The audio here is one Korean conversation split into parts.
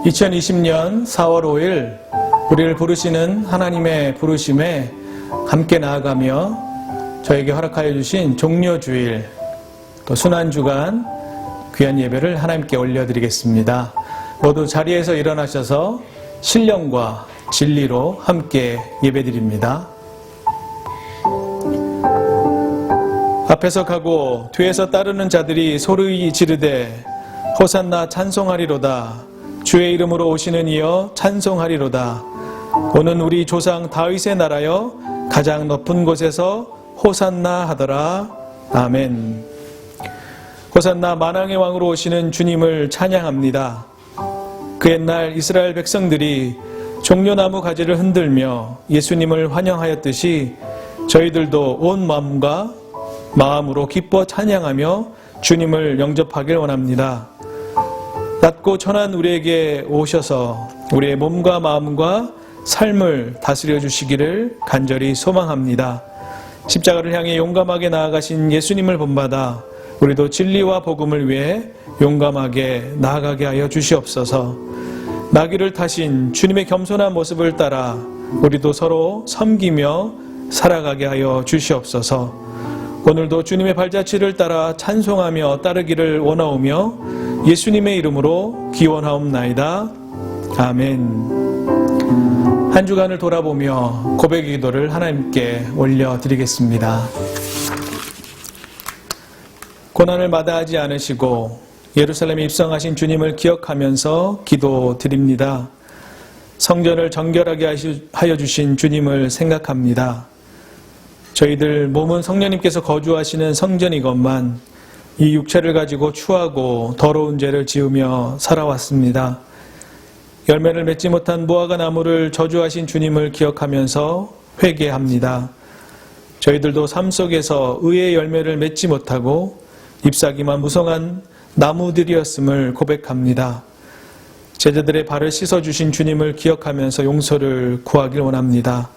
2020년 4월 5일 우리를 부르시는 하나님의 부르심에 함께 나아가며 저에게 허락하여 주신 종료주일 또 순환주간 귀한 예배를 하나님께 올려드리겠습니다. 모두 자리에서 일어나셔서 신령과 진리로 함께 예배드립니다. 앞에서 가고 뒤에서 따르는 자들이 소리 지르되 호산나 찬송하리로다. 주의 이름으로 오시는 이여 찬송하리로다. 오는 우리 조상 다윗의 나라여 가장 높은 곳에서 호산나 하더라. 아멘. 호산나 만왕의 왕으로 오시는 주님을 찬양합니다. 그 옛날 이스라엘 백성들이 종려나무 가지를 흔들며 예수님을 환영하였듯이 저희들도 온 마음으로 기뻐 찬양하며 주님을 영접하길 원합니다. 낮고 천한 우리에게 오셔서 우리의 몸과 마음과 삶을 다스려 주시기를 간절히 소망합니다. 십자가를 향해 용감하게 나아가신 예수님을 본받아 우리도 진리와 복음을 위해 용감하게 나아가게 하여 주시옵소서. 나귀를 타신 주님의 겸손한 모습을 따라 우리도 서로 섬기며 살아가게 하여 주시옵소서. 오늘도 주님의 발자취를 따라 찬송하며 따르기를 원하오며 예수님의 이름으로 기원하옵나이다. 아멘. 한 주간을 돌아보며 고백의 기도를 하나님께 올려드리겠습니다. 고난을 마다하지 않으시고 예루살렘에 입성하신 주님을 기억하면서 기도드립니다. 성전을 정결하게 하여 주신 주님을 생각합니다. 저희들 몸은 성령님께서 거주하시는 성전이건만 이 육체를 가지고 추하고 더러운 죄를 지으며 살아왔습니다. 열매를 맺지 못한 무화과 나무를 저주하신 주님을 기억하면서 회개합니다. 저희들도 삶 속에서 의의 열매를 맺지 못하고 잎사귀만 무성한 나무들이었음을 고백합니다. 제자들의 발을 씻어주신 주님을 기억하면서 용서를 구하길 원합니다.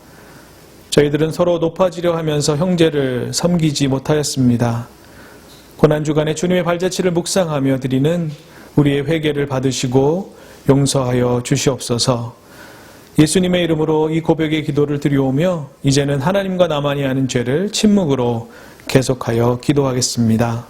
저희들은 서로 높아지려 하면서 형제를 섬기지 못하였습니다. 고난주간에 주님의 발자취를 묵상하며 드리는 우리의 회개를 받으시고 용서하여 주시옵소서. 예수님의 이름으로 이 고백의 기도를 드리오며 이제는 하나님과 나만이 하는 죄를 침묵으로 계속하여 기도하겠습니다.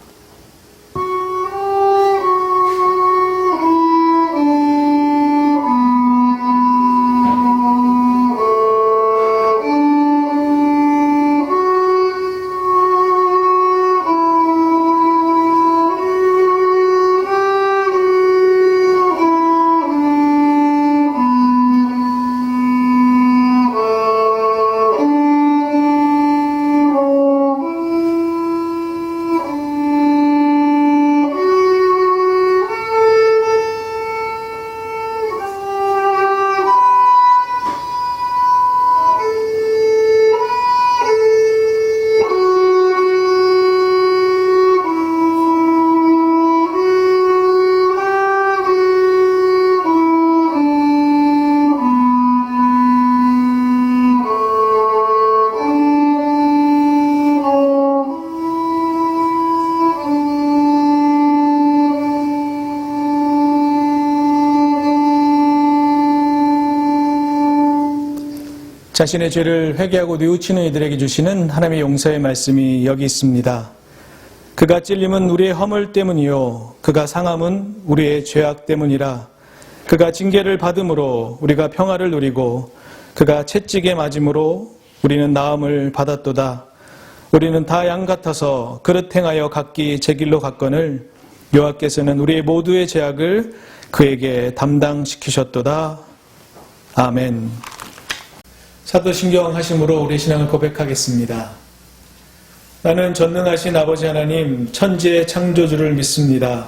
자신의 죄를 회개하고 뉘우치는 이들에게 주시는 하나님의 용서의 말씀이 여기 있습니다. 그가 찔림은 우리의 허물 때문이요 그가 상함은 우리의 죄악 때문이라. 그가 징계를 받음으로 우리가 평화를 누리고 그가 채찍에 맞음으로 우리는 나음을 받았도다. 우리는 다 양 같아서 그릇 행하여 각기 제 길로 갔거늘 여호와께서는 우리의 모두의 죄악을 그에게 담당시키셨도다. 아멘. 사도신경 하심으로 우리 신앙을 고백하겠습니다. 나는 전능하신 아버지 하나님 천지의 창조주를 믿습니다.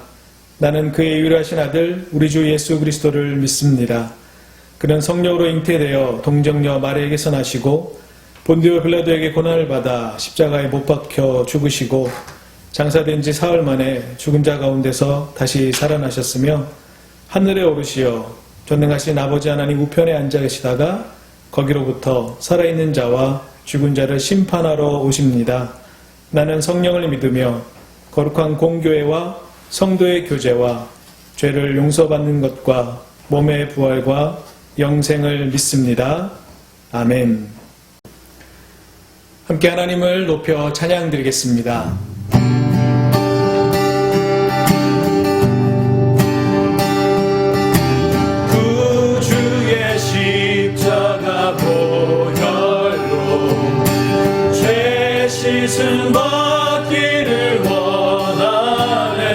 나는 그의 유일하신 아들 우리 주 예수 그리스도를 믿습니다. 그는 성령으로 잉태되어 동정녀 마리아에게서 나시고 본디오 빌라도에게 고난을 받아 십자가에 못 박혀 죽으시고 장사된 지 사흘 만에 죽은 자 가운데서 다시 살아나셨으며 하늘에 오르시어 전능하신 아버지 하나님 우편에 앉아 계시다가 거기로부터 살아있는 자와 죽은 자를 심판하러 오십니다. 나는 성령을 믿으며 거룩한 공교회와 성도의 교제와 죄를 용서받는 것과 몸의 부활과 영생을 믿습니다. 아멘. 함께 하나님을 높여 찬양드리겠습니다. 구주의 십자가 보혈로 죄 씻은 받기를 원하네.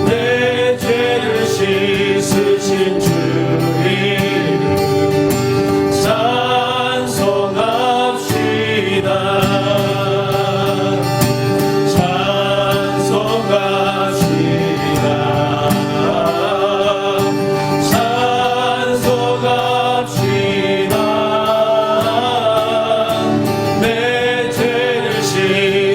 내 죄를 씻으신 주 이름 찬송합시다. 찬송합시다. 내 죄를 씻으신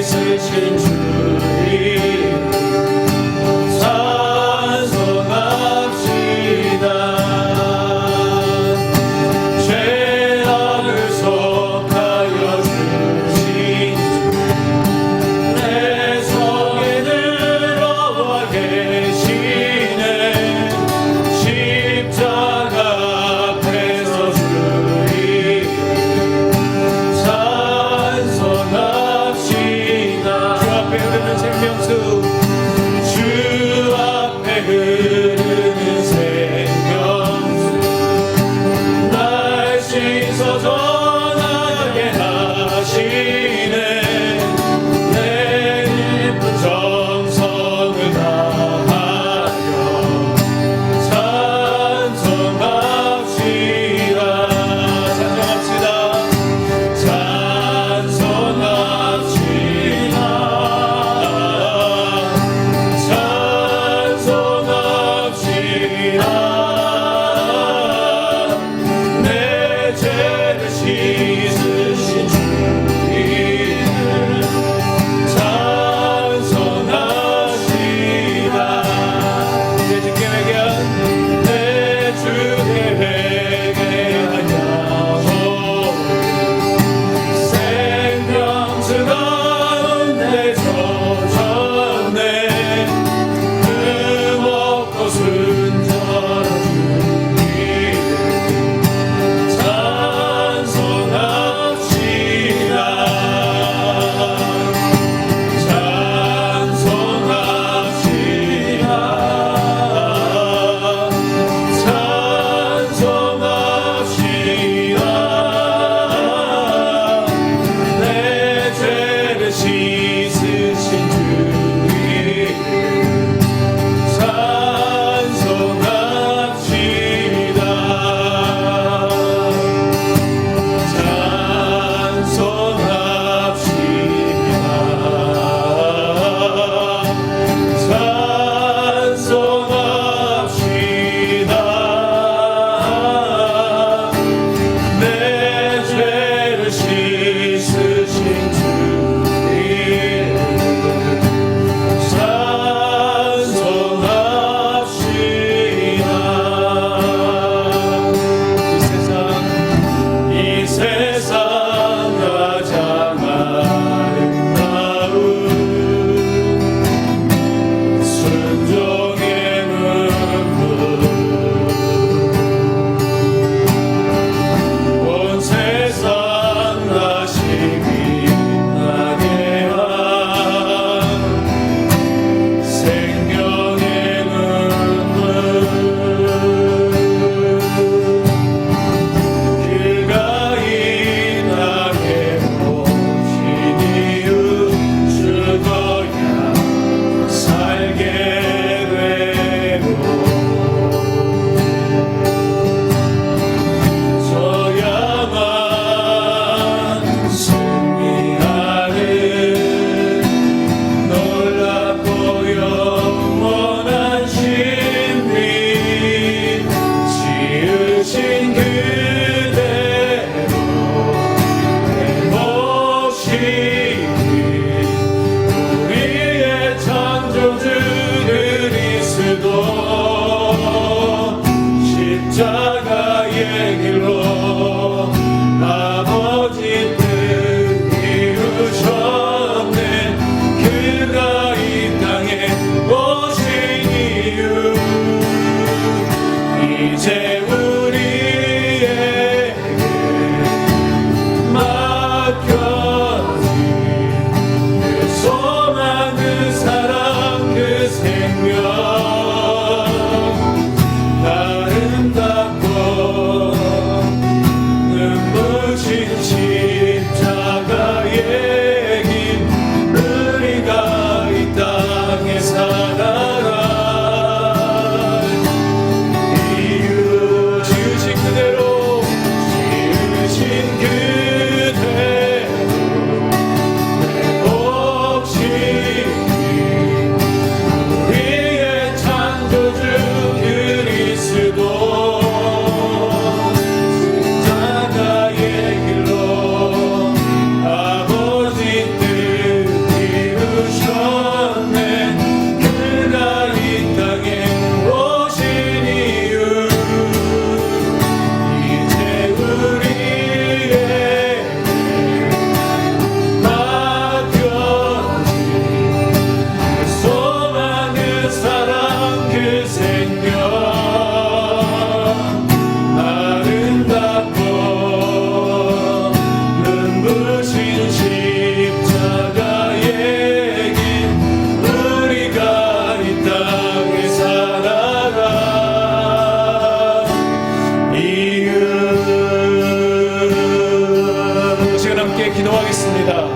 기도하겠습니다.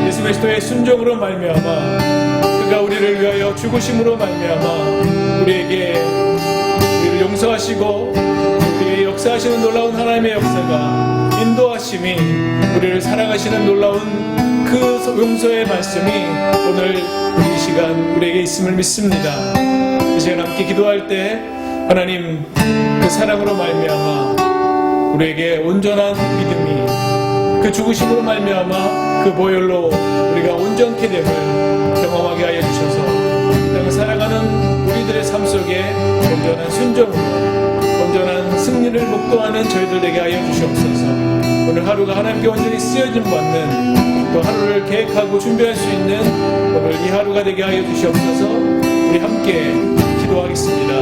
예수 그리스도의 순종으로 말미암아 그가 우리를 위하여 죽으심으로 말미암아 우리를 용서하시고 우리의 역사하시는 놀라운 하나님의 역사가 인도하심이 우리를 사랑하시는 놀라운 그 용서의 말씀이 오늘 이 시간 우리에게 있음을 믿습니다. 이 시간 함께 기도할 때 하나님 그 사랑으로 말미암아 우리에게 온전한 믿음이 그 죽으심으로 말미암아 그 보혈로 우리가 온전케 됨을 경험하게 하여 주셔서 땅을 살아가는 우리들의 삶 속에 온전한 순종으로 온전한 승리를 목도하는 저희들 되게 하여 주시옵소서. 오늘 하루가 하나님께 온전히 쓰여짐 받는 또 하루를 계획하고 준비할 수 있는 오늘 이 하루가 되게 하여 주시옵소서. 우리 함께 기도하겠습니다.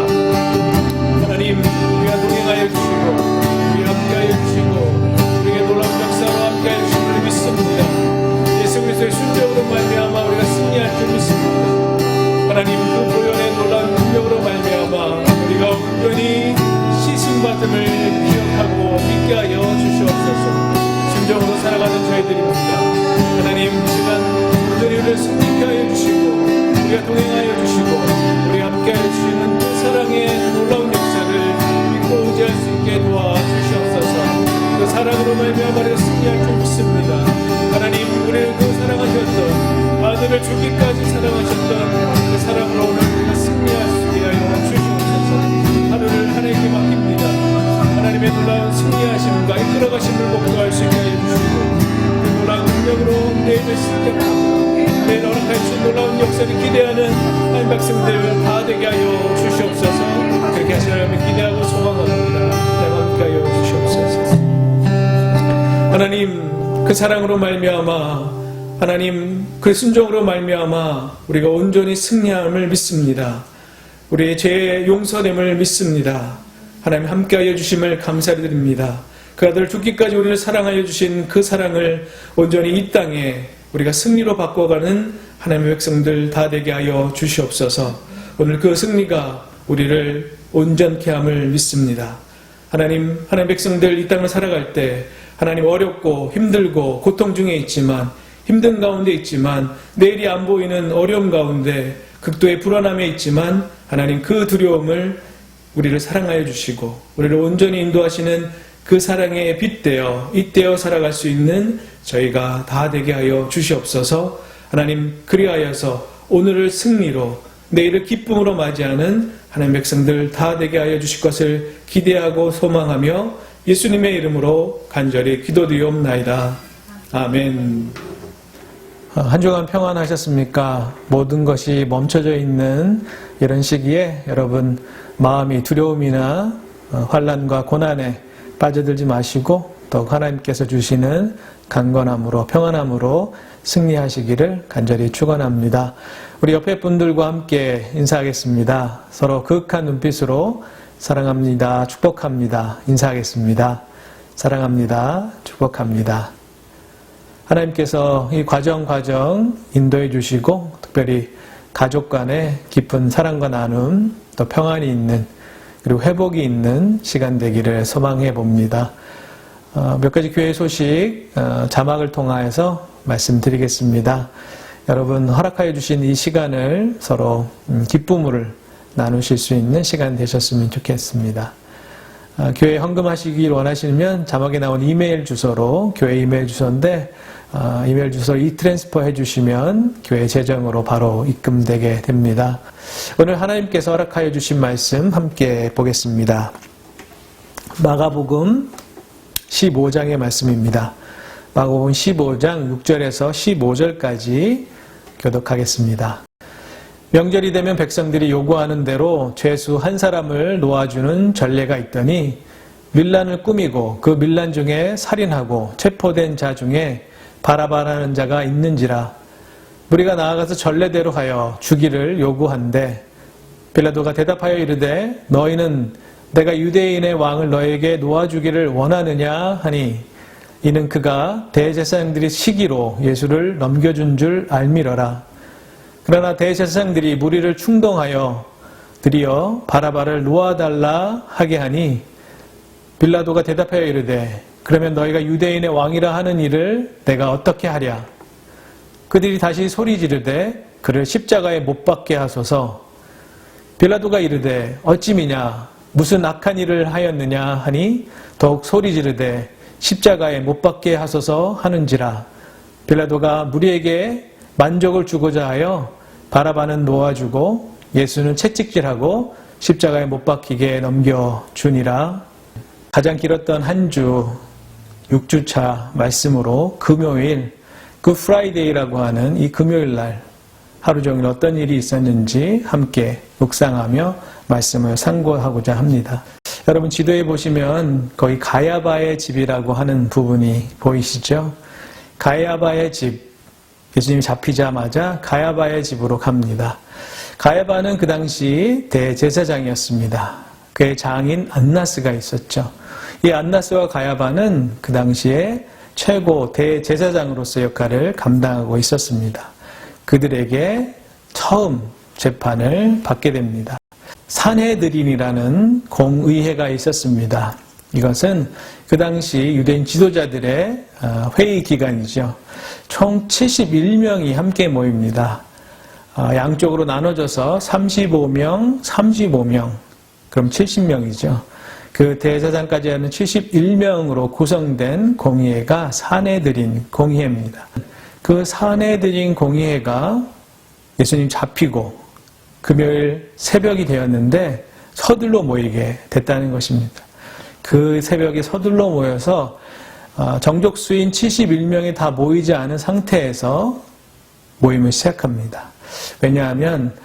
하나님 우리가 동행하여 주시고 우리 함께하여 주시고 우리에게 놀라운 역사로 함께하여 주심을 믿습니다. 예수 그리스도의 순종으로 말미암아 우리가 승리할 줄 믿습니다. 하나님 그 보혈의 놀라운 능력으로 말미암아 우리가 온전히 씻음받음을 기억하고 믿게 하여 주시옵소서. 순종으로 살아가는 저희들입니다. 하나님 이 시간 온전히 우리를 승리케 하여 주시고 우리가 동행하여 주시고 우리 함께하여 주시는 그 사랑의 놀라운 역사를 믿고 의지할 수 있게 도와주시옵소서. 그 사랑으로 말미암아 우리가 승리할 줄 믿습니다. 하나님 우리를 그 사랑하셨던 아들을 죽기까지 사랑하셨던 그 사랑으로 오늘 우리가 승리할 수 있게 하여 주시옵소서. 하루를 하나님께 맡깁니다. 하나님의 놀라운 승리하심과 이끌어가심을 목도할 수 있게 하여 주시고 그 놀라운 능력으로 내일을 실격하고 내일 허락할 수 놀라운 역사를 기대하는 하나님 백성들 다 되게 하여 주시옵소서. 그렇게 하시라면 기대하고 소망합니다. 함께 하여 주시옵소서. 하나님 그 사랑으로 말미암아 하나님 그 순종으로 말미암아 우리가 온전히 승리함을 믿습니다. 우리의 죄의 용서됨을 믿습니다. 하나님 함께하여 주심을 감사드립니다. 그 아들 죽기까지 우리를 사랑하여 주신 그 사랑을 온전히 이 땅에 우리가 승리로 바꿔가는 하나님의 백성들 다 되게 하여 주시옵소서. 오늘 그 승리가 우리를 온전케 함을 믿습니다. 하나님 백성들 이 땅을 살아갈 때 하나님 어렵고 힘들고 고통 중에 있지만 힘든 가운데 있지만 내일이 안 보이는 어려움 가운데 극도의 불안함에 있지만 하나님 그 두려움을 우리를 사랑하여 주시고 우리를 온전히 인도하시는 그 사랑에 빗대어 잇대어 살아갈 수 있는 저희가 다 되게 하여 주시옵소서. 하나님 그리하여서 오늘을 승리로 내일을 기쁨으로 맞이하는 하나님 백성들 다 되게 하여 주실 것을 기대하고 소망하며 예수님의 이름으로 간절히 기도드리옵나이다. 아멘. 한 주간 평안하셨습니까? 모든 것이 멈춰져 있는 이런 시기에 여러분 마음이 두려움이나 환난과 고난에 빠져들지 마시고 더욱 하나님께서 주시는 강건함으로 평안함으로 승리하시기를 간절히 축원합니다. 우리 옆에 분들과 함께 인사하겠습니다. 서로 그윽한 눈빛으로 사랑합니다. 축복합니다. 인사하겠습니다. 사랑합니다. 축복합니다. 하나님께서 이 과정 인도해 주시고 특별히 가족 간의 깊은 사랑과 나눔 또 평안이 있는 그리고 회복이 있는 시간 되기를 소망해 봅니다. 몇 가지 교회 소식 자막을 통하여서 말씀드리겠습니다. 여러분 허락하여 주신 이 시간을 서로 기쁨을 나누실 수 있는 시간 되셨으면 좋겠습니다. 교회에 헌금하시길 원하시면 자막에 나온 이메일 주소로 교회 이메일 주소인데 이메일 주소를 이트랜스퍼 해주시면 교회 재정으로 바로 입금되게 됩니다. 오늘 하나님께서 허락하여 주신 말씀 함께 보겠습니다. 마가복음 15장의 말씀입니다. 마가복음 15장 6절에서 15절까지 교독하겠습니다. 명절이 되면 백성들이 요구하는 대로 죄수 한 사람을 놓아주는 전례가 있더니 밀란을 꾸미고 그 밀란 중에 살인하고 체포된 자 중에 바라바라는 자가 있는지라. 무리가 나아가서 전례대로 하여 주기를 요구한대 빌라도가 대답하여 이르되 너희는 내가 유대인의 왕을 너에게 놓아주기를 원하느냐 하니 이는 그가 대제사장들이 시기로 예수를 넘겨준 줄 알미러라. 그러나 대제사장들이 무리를 충동하여 드디어 바라바를 놓아달라 하게 하니 빌라도가 대답하여 이르되 그러면 너희가 유대인의 왕이라 하는 일을 내가 어떻게 하랴? 그들이 다시 소리 지르되 그를 십자가에 못 박게 하소서. 빌라도가 이르되 어찌미냐 무슨 악한 일을 하였느냐 하니 더욱 소리 지르되 십자가에 못 박게 하소서 하는지라. 빌라도가 무리에게 만족을 주고자 하여 바라바는 놓아주고 예수는 채찍질하고 십자가에 못 박히게 넘겨주니라. 가장 길었던 한 주 6주차 말씀으로 금요일 굿 프라이데이라고 하는 이 금요일 날 하루 종일 어떤 일이 있었는지 함께 묵상하며 말씀을 상고하고자 합니다. 여러분 지도에 보시면 거기 가야바의 집이라고 하는 부분이 보이시죠? 가야바의 집, 예수님이 잡히자마자 가야바의 집으로 갑니다. 가야바는 그 당시 대제사장이었습니다. 그의 장인 안나스가 있었죠. 이 안나스와 가야바는 그 당시에 최고 대제사장으로서 역할을 감당하고 있었습니다. 그들에게 처음 재판을 받게 됩니다. 산헤드린이라는 공의회가 있었습니다. 이것은 그 당시 유대인 지도자들의 회의 기간이죠. 총 71명이 함께 모입니다. 양쪽으로 나눠져서 35명, 35명, 그럼 70명이죠. 그 대제사장까지 하는 71명으로 구성된 공의회가 산헤드린 공의회입니다. 그 산헤드린 공의회가 예수님 잡히고 금요일 새벽이 되었는데 서둘러 모이게 됐다는 것입니다. 그 새벽에 서둘러 모여서 정족수인 71명이 다 모이지 않은 상태에서 모임을 시작합니다. 왜냐하면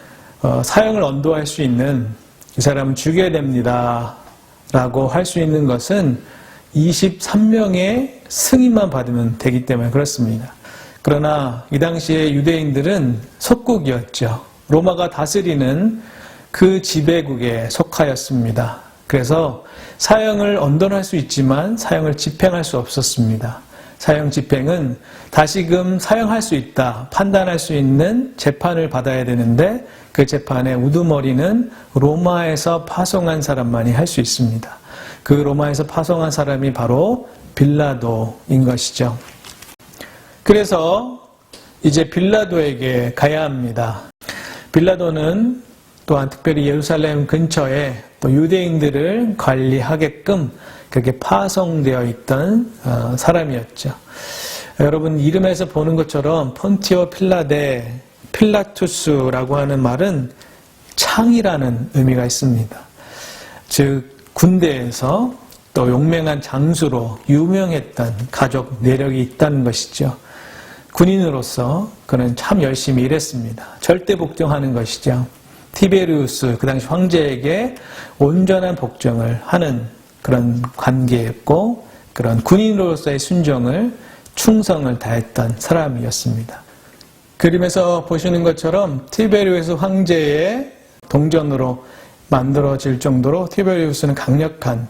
사형을 언도할 수 있는 이 사람은 죽여야 됩니다 라고 할 수 있는 것은 23명의 승인만 받으면 되기 때문에 그렇습니다. 그러나 이 당시에 유대인들은 속국이었죠. 로마가 다스리는 그 지배국에 속하였습니다. 그래서 사형을 언도할 수 있지만 사형을 집행할 수 없었습니다. 사형 집행은 다시금 사형할 수 있다 판단할 수 있는 재판을 받아야 되는데 그 재판의 우두머리는 로마에서 파송한 사람만이 할 수 있습니다. 그 로마에서 파송한 사람이 바로 빌라도인 것이죠. 그래서 이제 빌라도에게 가야 합니다. 빌라도는 또한 특별히 예루살렘 근처에 또 유대인들을 관리하게끔 그렇게 파송되어 있던 사람이었죠. 여러분 이름에서 보는 것처럼 폰티오 필라데, 필라투스라고 하는 말은 창이라는 의미가 있습니다. 즉 군대에서 또 용맹한 장수로 유명했던 가족 내력이 있다는 것이죠. 군인으로서 그는 참 열심히 일했습니다. 절대 복종하는 것이죠. 티베리우스 그 당시 황제에게 온전한 복종을 하는 그런 관계였고 그런 군인으로서의 순종을 충성을 다했던 사람이었습니다. 그림에서 보시는 것처럼 티베리우스 황제의 동전으로 만들어질 정도로 티베리우스는 강력한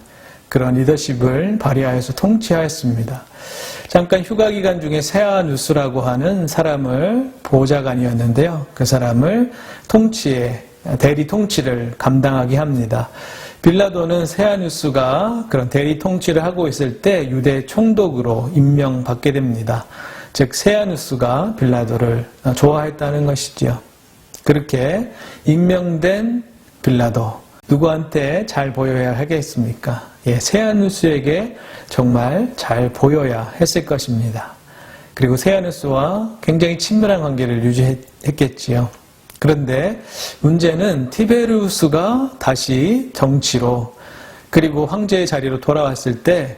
그런 리더십을 발휘하여서 통치하였습니다. 잠깐 휴가 기간 중에 세아누스라고 하는 사람을 보좌관이었는데요. 그 사람을 대리 통치를 감당하게 합니다. 빌라도는 세아누스가 그런 대리 통치를 하고 있을 때 유대 총독으로 임명받게 됩니다. 즉 세아누스가 빌라도를 좋아했다는 것이지요. 그렇게 임명된 빌라도 누구한테 잘 보여야 하겠습니까? 세아누스에게 정말 잘 보여야 했을 것입니다. 그리고 세아누스와 굉장히 친밀한 관계를 유지했겠지요. 그런데 문제는 티베리우스가 다시 정치로 그리고 황제의 자리로 돌아왔을 때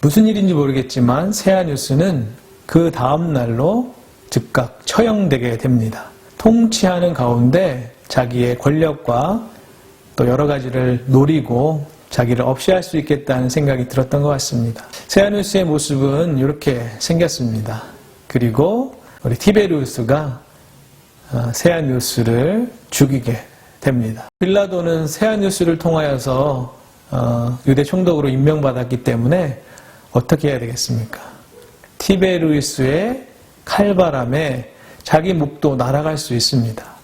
무슨 일인지 모르겠지만 세아누스는 그 다음 날로 즉각 처형되게 됩니다. 통치하는 가운데 자기의 권력과 또 여러 가지를 노리고 자기를 없애할 수 있겠다는 생각이 들었던 것 같습니다. 세아누스의 모습은 이렇게 생겼습니다. 그리고 우리 티베리우스가 세아누스를 죽이게 됩니다. 빌라도는 세아누스를 통하여서 유대 총독으로 임명받았기 때문에 어떻게 해야 되겠습니까? 티베리우스의 칼바람에 자기 목도 날아갈 수 있습니다.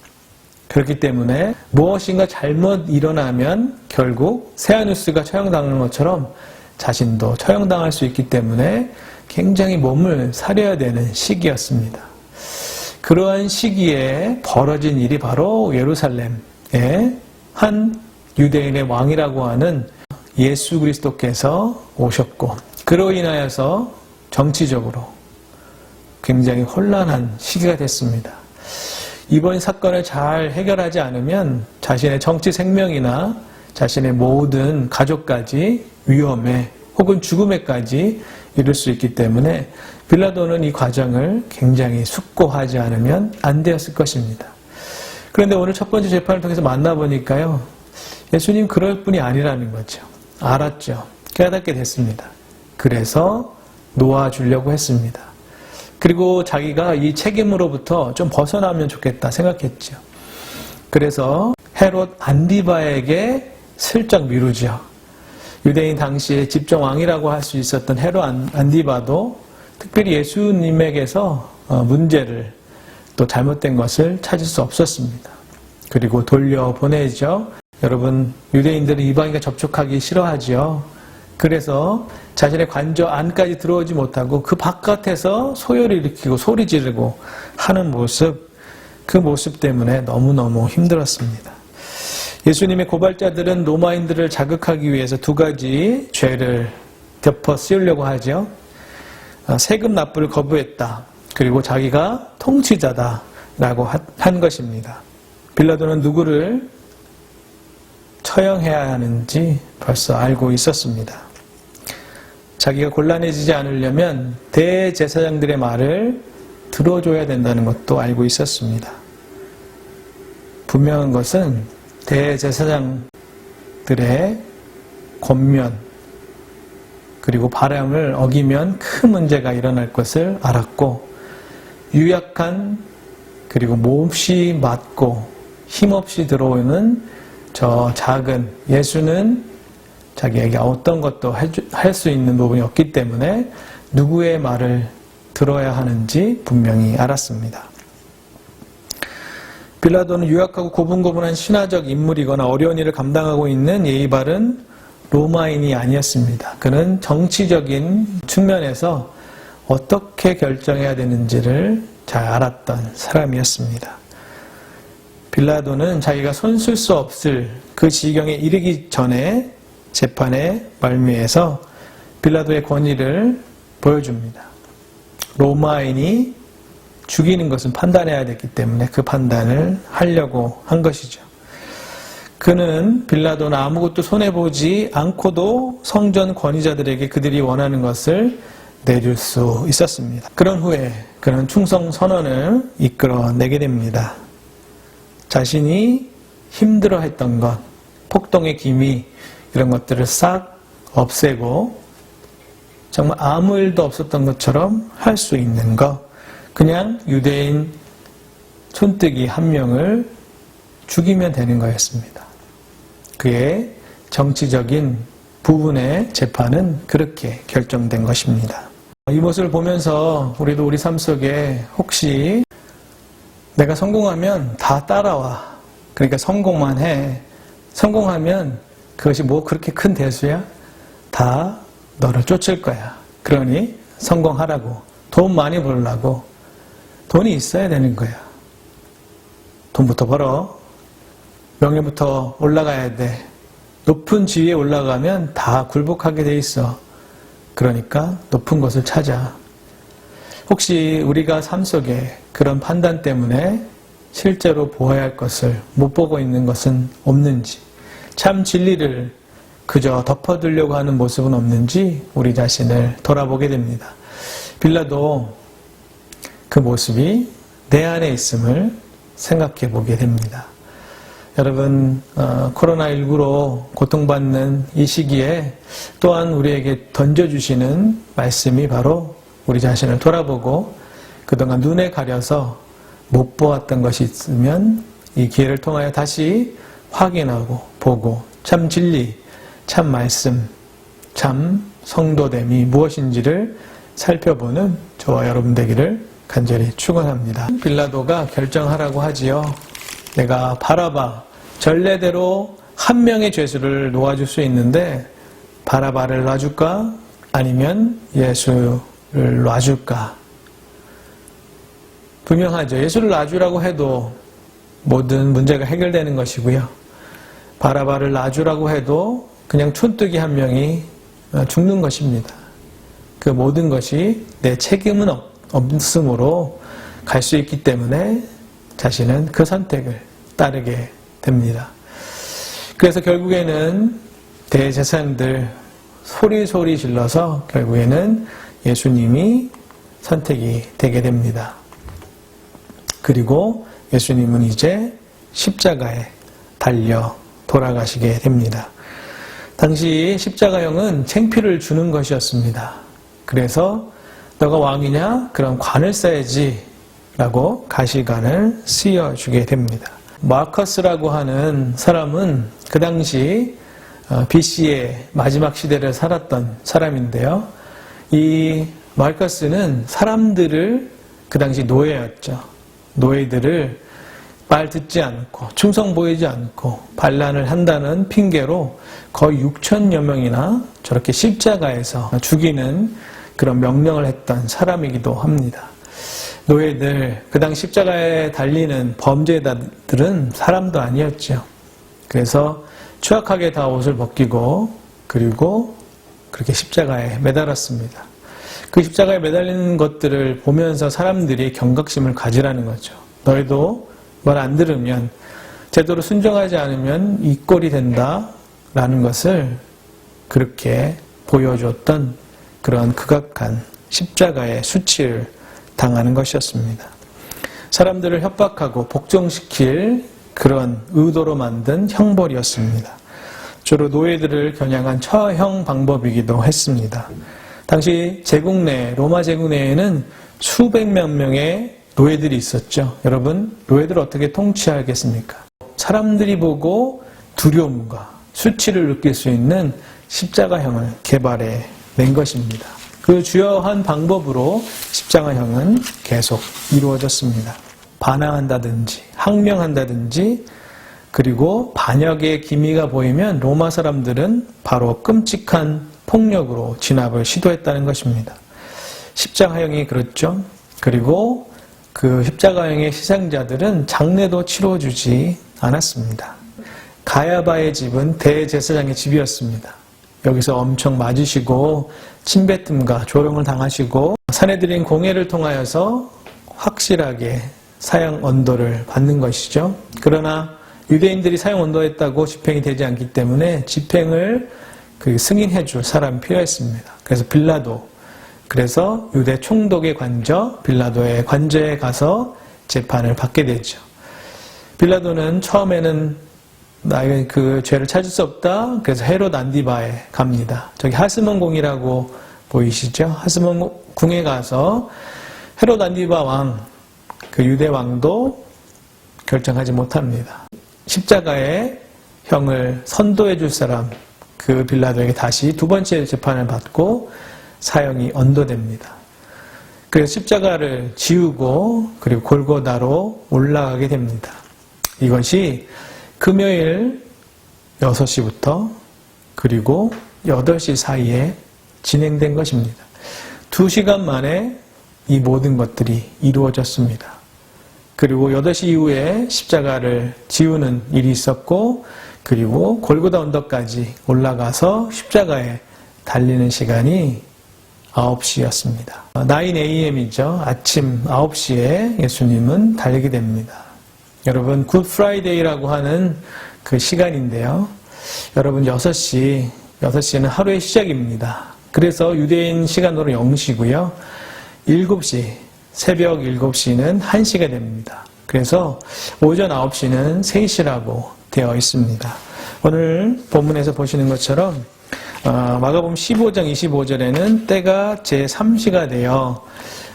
그렇기 때문에 무엇인가 잘못 일어나면 결국 세아누스가 처형당하는 것처럼 자신도 처형당할 수 있기 때문에 굉장히 몸을 사려야 되는 시기였습니다. 그러한 시기에 벌어진 일이 바로 예루살렘에 한 유대인의 왕이라고 하는 예수 그리스도께서 오셨고, 그로 인하여서 정치적으로 굉장히 혼란한 시기가 됐습니다. 이번 사건을 잘 해결하지 않으면 자신의 정치 생명이나 자신의 모든 가족까지 위험에 혹은 죽음에까지 이를 수 있기 때문에 빌라도는 이 과정을 굉장히 숙고하지 않으면 안 되었을 것입니다. 그런데 오늘 첫 번째 재판을 통해서 만나보니까요, 예수님 그럴 뿐이 아니라는 거죠. 알았죠. 깨닫게 됐습니다. 그래서 놓아주려고 했습니다. 그리고 자기가 이 책임으로부터 좀 벗어나면 좋겠다 생각했죠. 그래서 헤롯 안디바에게 슬쩍 미루죠. 유대인 당시에 집정왕이라고 할 수 있었던 헤롯 안디바도 특별히 예수님에게서 문제를 또 잘못된 것을 찾을 수 없었습니다. 그리고 돌려보내죠. 여러분, 유대인들은 이방인과 접촉하기 싫어하죠. 그래서 자신의 관저 안까지 들어오지 못하고 그 바깥에서 소요를 일으키고 소리 지르고 하는 모습, 그 모습 때문에 너무너무 힘들었습니다. 예수님의 고발자들은 로마인들을 자극하기 위해서 두 가지 죄를 덮어 씌우려고 하죠. 세금 납부를 거부했다. 그리고 자기가 통치자다라고 한 것입니다. 빌라도는 누구를 처형해야 하는지 벌써 알고 있었습니다. 자기가 곤란해지지 않으려면 대제사장들의 말을 들어줘야 된다는 것도 알고 있었습니다. 분명한 것은 대제사장들의 권면 그리고 바람을 어기면 큰 문제가 일어날 것을 알았고, 유약한 그리고 몹시 맞고 힘없이 들어오는 저 작은 예수는 자기에게 어떤 것도 할 수 있는 부분이 없기 때문에 누구의 말을 들어야 하는지 분명히 알았습니다. 빌라도는 유약하고 고분고분한 신화적 인물이거나 어려운 일을 감당하고 있는 예의 바른 로마인이 아니었습니다. 그는 정치적인 측면에서 어떻게 결정해야 되는지를 잘 알았던 사람이었습니다. 빌라도는 자기가 손쓸 수 없을 그 지경에 이르기 전에 재판의 말미에서 빌라도의 권위를 보여줍니다. 로마인이 죽이는 것은 판단해야 됐기 때문에 그 판단을 하려고 한 것이죠. 그는 빌라도는 아무것도 손해보지 않고도 성전 권위자들에게 그들이 원하는 것을 내줄 수 있었습니다. 그런 후에 그는 충성 선언을 이끌어내게 됩니다. 자신이 힘들어했던 것, 폭동의 기미, 이런 것들을 싹 없애고 정말 아무 일도 없었던 것처럼 할 수 있는 것, 그냥 유대인 촌뜨기 한 명을 죽이면 되는 거였습니다. 그의 정치적인 부분의 재판은 그렇게 결정된 것입니다. 이 모습을 보면서 우리도 우리 삶 속에 혹시 내가 성공하면 다 따라와. 그러니까 성공만 해. 성공하면 그것이 뭐 그렇게 큰 대수야? 다 너를 쫓을 거야. 그러니 성공하라고. 돈 많이 벌려고. 돈이 있어야 되는 거야. 돈부터 벌어. 명예부터 올라가야 돼. 높은 지위에 올라가면 다 굴복하게 돼 있어. 그러니까 높은 곳을 찾아. 혹시 우리가 삶 속에 그런 판단 때문에 실제로 보아야 할 것을 못 보고 있는 것은 없는지, 참 진리를 그저 덮어두려고 하는 모습은 없는지 우리 자신을 돌아보게 됩니다. 빌라도 그 모습이 내 안에 있음을 생각해 보게 됩니다. 여러분, 코로나19로 고통받는 이 시기에 또한 우리에게 던져주시는 말씀이 바로 우리 자신을 돌아보고 그동안 눈에 가려서 못 보았던 것이 있으면 이 기회를 통하여 다시 확인하고 보고 참 진리, 참 말씀, 참 성도됨이 무엇인지를 살펴보는 저와 여러분 되기를 간절히 축원합니다. 빌라도가 결정하라고 하지요. 내가 바라바 전례대로 한 명의 죄수를 놓아줄 수 있는데 바라바를 놔줄까? 아니면 예수를 놔줄까? 분명하죠. 예수를 놔주라고 해도 모든 문제가 해결되는 것이고요. 바라바를 놔주라고 해도 그냥 촌뜨기 한 명이 죽는 것입니다. 그 모든 것이 내 책임은 없음으로 갈 수 있기 때문에 자신은 그 선택을 따르게 됩니다. 그래서 결국에는 대제사장들 소리소리 질러서 결국에는 예수님이 선택이 되게 됩니다. 그리고 예수님은 이제 십자가에 달려 돌아가시게 됩니다. 당시 십자가형은 창피를 주는 것이었습니다. 그래서 너가 왕이냐? 그럼 관을 써야지 라고 가시관을 씌워주게 됩니다. 마커스라고 하는 사람은 그 당시 BC의 마지막 시대를 살았던 사람인데요. 이 마커스는 사람들을, 그 당시 노예였죠. 노예들을 말 듣지 않고 충성 보이지 않고 반란을 한다는 핑계로 거의 6천여 명이나 저렇게 십자가에서 죽이는 그런 명령을 했던 사람이기도 합니다. 노예들, 그 당시 십자가에 달리는 범죄자들은 사람도 아니었죠. 그래서 추악하게 다 옷을 벗기고 그리고 그렇게 십자가에 매달았습니다. 그 십자가에 매달리는 것들을 보면서 사람들이 경각심을 가지라는 거죠. 너희도 말 안 들으면, 제대로 순종하지 않으면 이 꼴이 된다라는 것을 그렇게 보여줬던 그런 극악한 십자가의 수치를 당하는 것이었습니다. 사람들을 협박하고 복종시킬 그런 의도로 만든 형벌이었습니다. 주로 노예들을 겨냥한 처형 방법이기도 했습니다. 당시 제국 내, 로마 제국 내에는 수백몇 명의 노예들이 있었죠. 여러분, 노예들을 어떻게 통치하겠습니까? 사람들이 보고 두려움과 수치를 느낄 수 있는 십자가형을 개발해 낸 것입니다. 그 주요한 방법으로 십자가형은 계속 이루어졌습니다. 반항한다든지 항명한다든지 그리고 반역의 기미가 보이면 로마 사람들은 바로 끔찍한 폭력으로 진압을 시도했다는 것입니다. 십자가형이 그렇죠. 그리고 그 십자가형의 희생자들은 장례도 치러주지 않았습니다. 가야바의 집은 대제사장의 집이었습니다. 여기서 엄청 맞으시고 침뱉음과 조롱을 당하시고 사내들인 공회를 통하여서 확실하게 사형 언도를 받는 것이죠. 그러나 유대인들이 사형 언도했다고 집행이 되지 않기 때문에 집행을 승인해 줄 사람이 필요했습니다. 그래서 빌라도, 그래서 유대 총독의 관저, 빌라도의 관저에 가서 재판을 받게 되죠. 빌라도는 처음에는 나의 그 죄를 찾을 수 없다. 그래서 헤롯 안디바에 갑니다. 저기 하스몬 궁이라고 보이시죠? 하스몬 궁에 가서 헤롯 안디바 왕, 그 유대 왕도 결정하지 못합니다. 십자가의 형을 선도해 줄 사람, 그 빌라도에게 다시 두 번째 재판을 받고 사형이 언도됩니다. 그래서 십자가를 지우고 그리고 골고다로 올라가게 됩니다. 이것이 금요일 6시부터 그리고 8시 사이에 진행된 것입니다. 2시간 만에 이 모든 것들이 이루어졌습니다. 그리고 8시 이후에 십자가를 지우는 일이 있었고 그리고 골고다 언덕까지 올라가서 십자가에 달리는 시간이 9시였습니다. 9am-이죠. 아침 9시에 예수님은 달리게 됩니다. 여러분, 굿 프라이데이라고 하는 그 시간인데요. 여러분, 6시는 하루의 시작입니다. 그래서 유대인 시간으로 0시고요. 7시, 새벽 7시는 1시가 됩니다. 그래서 오전 9시는 3시라고 되어 있습니다. 오늘 본문에서 보시는 것처럼 마가복음 15장 25절에는 때가 제3시가 되어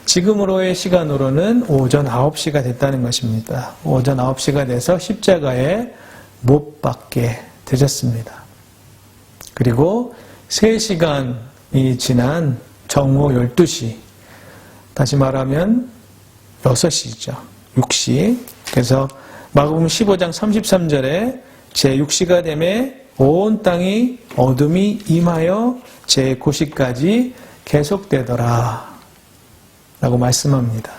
지금으로의 시간으로는 오전 9시가 됐다는 것입니다. 오전 9시가 돼서 십자가에 못 박게 되셨습니다. 그리고 3시간이 지난 정오 12시, 다시 말하면 6시죠. 6시. 그래서 마가복음 15장 33절에 제6시가 되매 온 땅이 어둠이 임하여 제9시까지 계속되더라 라고 말씀합니다.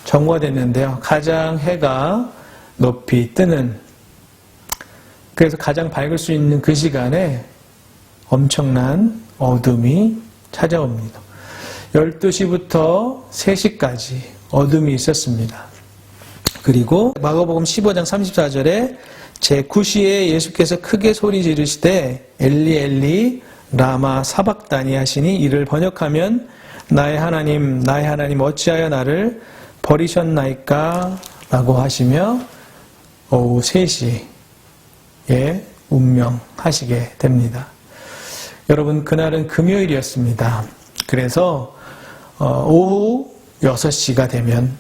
정오가 됐는데요. 가장 해가 높이 뜨는, 그래서 가장 밝을 수 있는 그 시간에 엄청난 어둠이 찾아옵니다. 12시부터 3시까지 어둠이 있었습니다. 그리고 마가복음 15장 34절에 제9시에 예수께서 크게 소리 지르시되 엘리 엘리 라마 사박다니 하시니 이를 번역하면 나의 하나님 어찌하여 나를 버리셨나이까 라고 하시며 오후 3시에 운명하시게 됩니다. 여러분, 그날은 금요일이었습니다. 그래서 오후 6시가 되면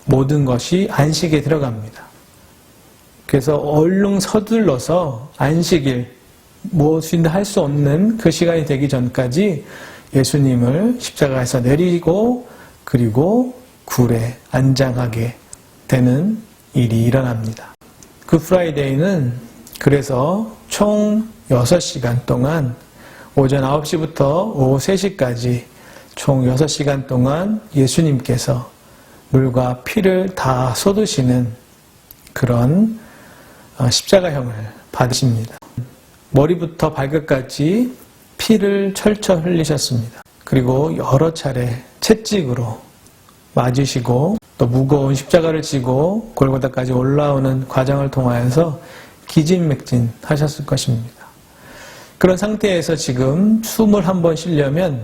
모든 것이 안식에 들어갑니다. 그래서 얼른 서둘러서 안식일, 무엇인가 할 수 없는 그 시간이 되기 전까지 예수님을 십자가에서 내리고 그리고 굴에 안장하게 되는 일이 일어납니다. 그 프라이데이는 그래서 총 6시간 동안 오전 9시부터 오후 3시까지 총 6시간 동안 예수님께서 물과 피를 다 쏟으시는 그런 십자가형을 받으십니다. 머리부터 발끝까지 피를 철철 흘리셨습니다. 그리고 여러 차례 채찍으로 맞으시고 또 무거운 십자가를 지고 골고다까지 올라오는 과정을 통하여서 기진맥진 하셨을 것입니다. 그런 상태에서 지금 숨을 한번 쉬려면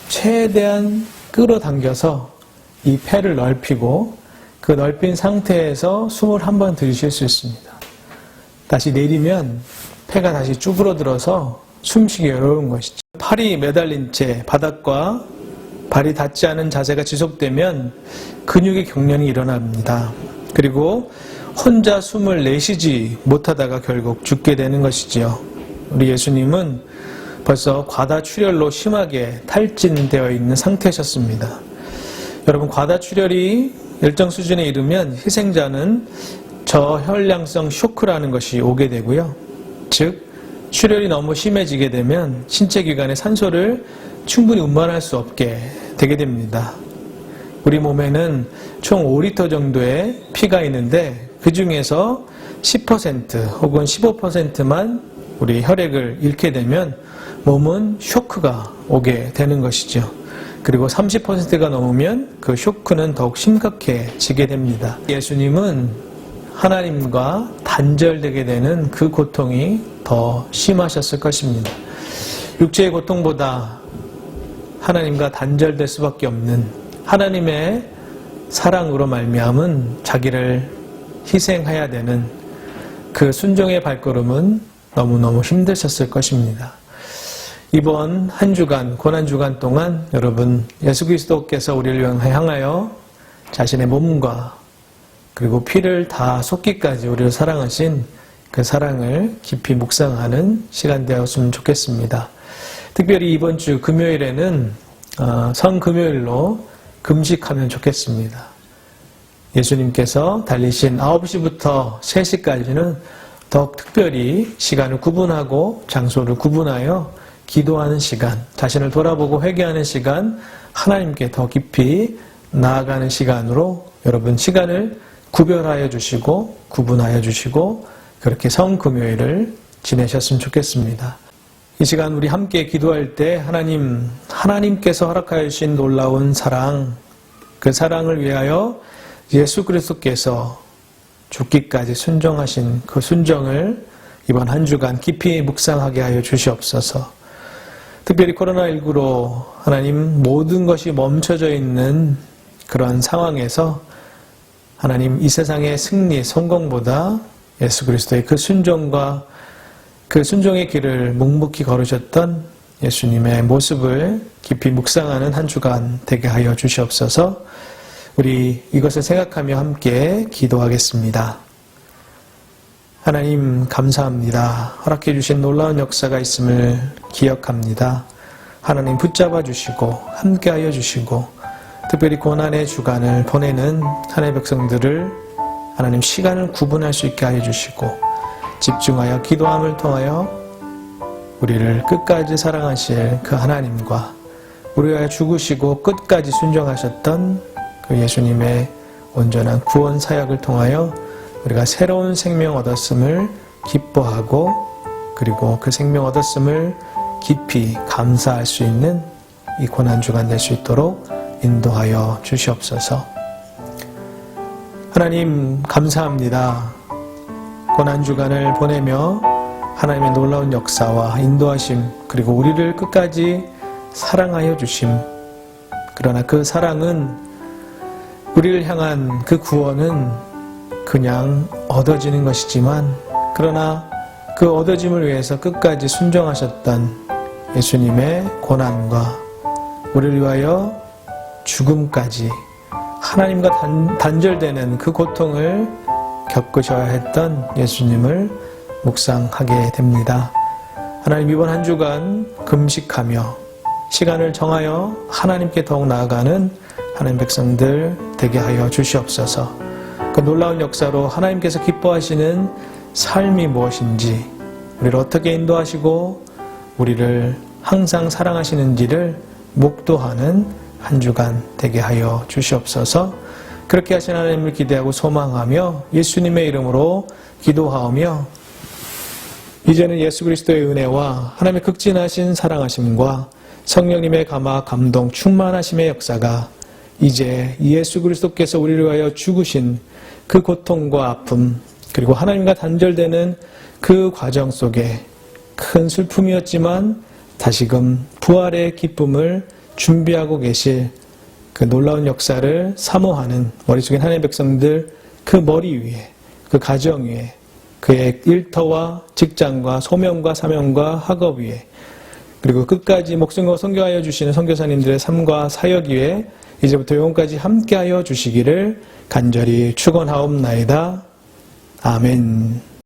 최대한 끌어당겨서 이 폐를 넓히고 그 넓힌 상태에서 숨을 한번 들이쉴 수 있습니다. 다시 내리면 폐가 다시 쭈그러들어서 숨쉬기 어려운 것이죠. 팔이 매달린 채 바닥과 발이 닿지 않은 자세가 지속되면 근육의 경련이 일어납니다. 그리고 혼자 숨을 내쉬지 못하다가 결국 죽게 되는 것이지요. 우리 예수님은 벌써 과다출혈로 심하게 탈진되어 있는 상태셨습니다. 여러분, 과다출혈이 일정 수준에 이르면 희생자는 저혈량성 쇼크라는 것이 오게 되고요. 즉, 출혈이 너무 심해지게 되면 신체기관에 산소를 충분히 운반할 수 없게 되게 됩니다. 우리 몸에는 총 5리터 정도의 피가 있는데 그 중에서 10% 혹은 15%만 우리 혈액을 잃게 되면 몸은 쇼크가 오게 되는 것이죠. 그리고 30%가 넘으면 그 쇼크는 더욱 심각해지게 됩니다. 예수님은 하나님과 단절되게 되는 그 고통이 더 심하셨을 것입니다. 육체의 고통보다 하나님과 단절될 수밖에 없는 하나님의 사랑으로 말미암은 자기를 희생해야 되는 그 순종의 발걸음은 너무너무 힘드셨을 것입니다. 이번 한 주간, 고난주간 동안 여러분, 예수 그리스도께서 우리를 향하여 자신의 몸과 그리고 피를 다 쏟기까지 우리를 사랑하신 그 사랑을 깊이 묵상하는 시간 되었으면 좋겠습니다. 특별히 이번 주 금요일에는 성금요일로 금식하면 좋겠습니다. 예수님께서 달리신 9시부터 3시까지는 더욱 특별히 시간을 구분하고 장소를 구분하여 기도하는 시간, 자신을 돌아보고 회개하는 시간, 하나님께 더 깊이 나아가는 시간으로 여러분 시간을 구별하여 주시고 구분하여 주시고 그렇게 성금요일을 지내셨으면 좋겠습니다. 이 시간 우리 함께 기도할 때 하나님께서 허락하여 주신 놀라운 사랑, 그 사랑을 위하여 예수 그리스도께서 죽기까지 순종하신 그 순종을 이번 한 주간 깊이 묵상하게 하여 주시옵소서. 특별히 코로나19로 하나님 모든 것이 멈춰져 있는 그런 상황에서 하나님 이 세상의 승리, 성공보다 예수 그리스도의 그 순종과 그 순종의 길을 묵묵히 걸으셨던 예수님의 모습을 깊이 묵상하는 한 주간 되게 하여 주시옵소서. 우리 이것을 생각하며 함께 기도하겠습니다. 하나님 감사합니다. 허락해 주신 놀라운 역사가 있음을 기억합니다. 하나님 붙잡아 주시고 함께하여 주시고 특별히 고난의 주간을 보내는 하나님의 백성들을 하나님 시간을 구분할 수 있게 하여 주시고 집중하여 기도함을 통하여 우리를 끝까지 사랑하실 그 하나님과 우리가 죽으시고 끝까지 순종하셨던 그 예수님의 온전한 구원 사역을 통하여 우리가 새로운 생명 얻었음을 기뻐하고 그리고 그 생명 얻었음을 깊이 감사할 수 있는 이 고난주간 될 수 있도록 인도하여 주시옵소서. 하나님 감사합니다. 고난주간을 보내며 하나님의 놀라운 역사와 인도하심 그리고 우리를 끝까지 사랑하여 주심, 그러나 그 사랑은 우리를 향한 그 구원은 그냥 얻어지는 것이지만 그러나 그 얻어짐을 위해서 끝까지 순종하셨던 예수님의 고난과 우리를 위하여 죽음까지 하나님과 단절되는 그 고통을 겪으셔야 했던 예수님을 묵상하게 됩니다. 하나님 이번 한 주간 금식하며 시간을 정하여 하나님께 더욱 나아가는 하나님 백성들 되게 하여 주시옵소서. 그 놀라운 역사로 하나님께서 기뻐하시는 삶이 무엇인지, 우리를 어떻게 인도하시고 우리를 항상 사랑하시는지를 목도하는 한 주간 되게 하여 주시옵소서. 그렇게 하신 하나님을 기대하고 소망하며 예수님의 이름으로 기도하오며, 이제는 예수 그리스도의 은혜와 하나님의 극진하신 사랑하심과 성령님의 감화 감동 충만하심의 역사가 이제 예수 그리스도께서 우리를 위하여 죽으신 그 고통과 아픔 그리고 하나님과 단절되는 그 과정 속에 큰 슬픔이었지만 다시금 부활의 기쁨을 준비하고 계실 그 놀라운 역사를 사모하는 머릿속에 하나님의 백성들 그 머리 위에, 그 가정 위에, 그의 일터와 직장과 소명과 사명과 학업 위에, 그리고 끝까지 목숨과 선교하여 주시는 선교사님들의 삶과 사역 위에 이제부터 영원까지 함께하여 주시기를 간절히 축원하옵나이다. 아멘.